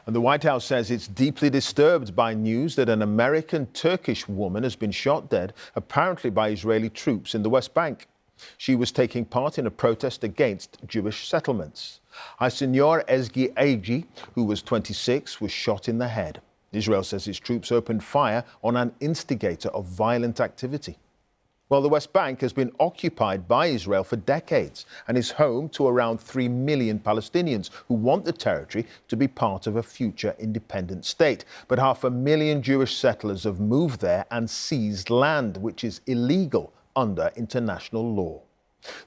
And the White House says it's deeply disturbed by news that an American-Turkish woman has been shot dead, apparently by Israeli troops in the West Bank. She was taking part in a protest against Jewish settlements. Aysenur Ezgi Eygi, who was 26, was shot in the head. Israel says its troops opened fire on an instigator of violent activity. Well, the West Bank has been occupied by Israel for decades and is home to around 3 million Palestinians who want the territory to be part of a future independent state. But 500,000 Jewish settlers have moved there and seized land, which is illegal under international law.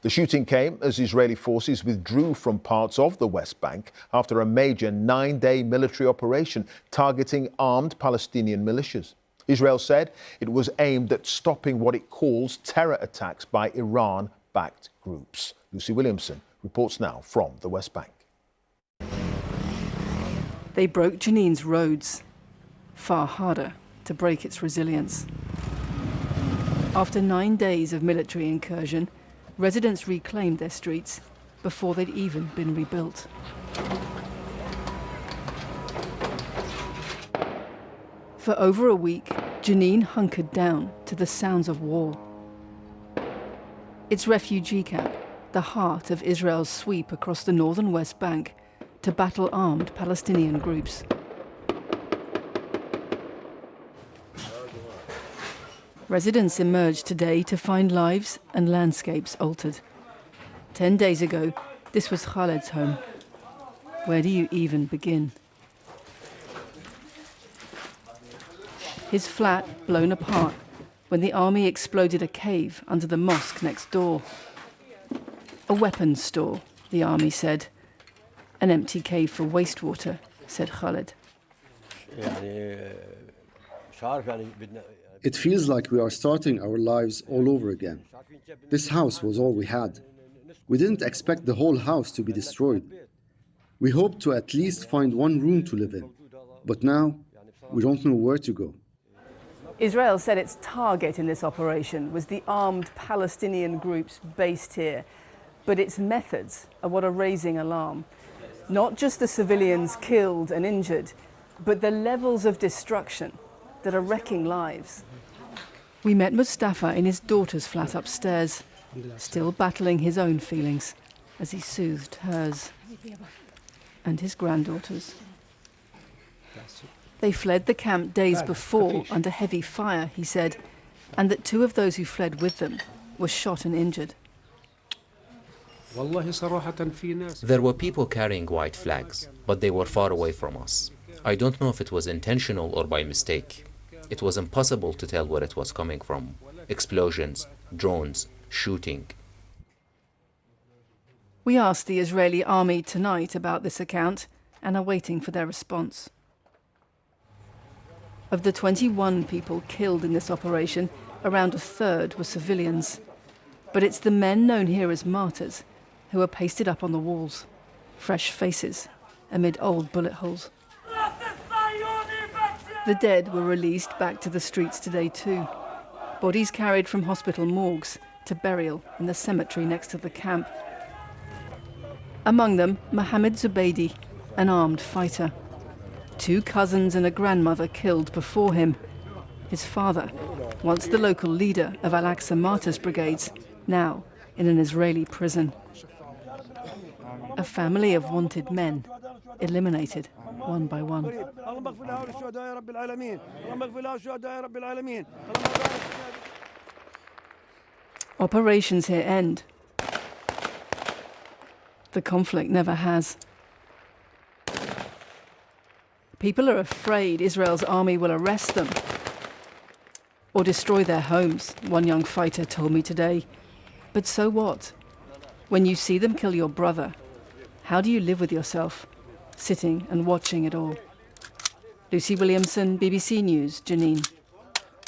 The shooting came as Israeli forces withdrew from parts of the West Bank after a major 9-day military operation targeting armed Palestinian militias. Israel said it was aimed at stopping what it calls terror attacks by Iran-backed groups. Lucy Williamson reports now from the West Bank. They broke Jenin's roads, far harder to break its resilience. After 9 days of military incursion, residents reclaimed their streets before they'd even been rebuilt. For over a week, Jenin hunkered down to the sounds of war. Its refugee camp, the heart of Israel's sweep across the northern West Bank to battle armed Palestinian groups. Residents emerged today to find lives and landscapes altered. 10 days ago, this was Khaled's home. Where do you even begin? His flat blown apart when the army exploded a cave under the mosque next door. A weapons store, the army said. An empty cave for wastewater, said Khaled. It feels like we are starting our lives all over again. This house was all we had. We didn't expect the whole house to be destroyed. We hoped to at least find one room to live in. But now, we don't know where to go. Israel said its target in this operation was the armed Palestinian groups based here. But its methods are what are raising alarm. Not just the civilians killed and injured, but the levels of destruction that are wrecking lives. We met Mustafa in his daughter's flat upstairs, still battling his own feelings as he soothed hers and his granddaughter's. They fled the camp days before under heavy fire, he said, and that 2 of those who fled with them were shot and injured. There were people carrying white flags, but they were far away from us. I don't know if it was intentional or by mistake. It was impossible to tell where it was coming from. Explosions, drones, shooting. We asked the Israeli army tonight about this account and are waiting for their response. Of the 21 people killed in this operation, around a third were civilians. But it's the men known here as martyrs who are pasted up on the walls, fresh faces amid old bullet holes. The dead were released back to the streets today too. Bodies carried from hospital morgues to burial in the cemetery next to the camp. Among them, Mohammed Zubaydi, an armed fighter. 2 cousins and a grandmother killed before him. His father, once the local leader of Al-Aqsa Martyrs Brigades, now in an Israeli prison. A family of wanted men, eliminated one by one. Operations here end. The conflict never has. People are afraid Israel's army will arrest them or destroy their homes, one young fighter told me today. But so what? When you see them kill your brother, how do you live with yourself, sitting and watching it all? Lucy Williamson, BBC News, Jenin.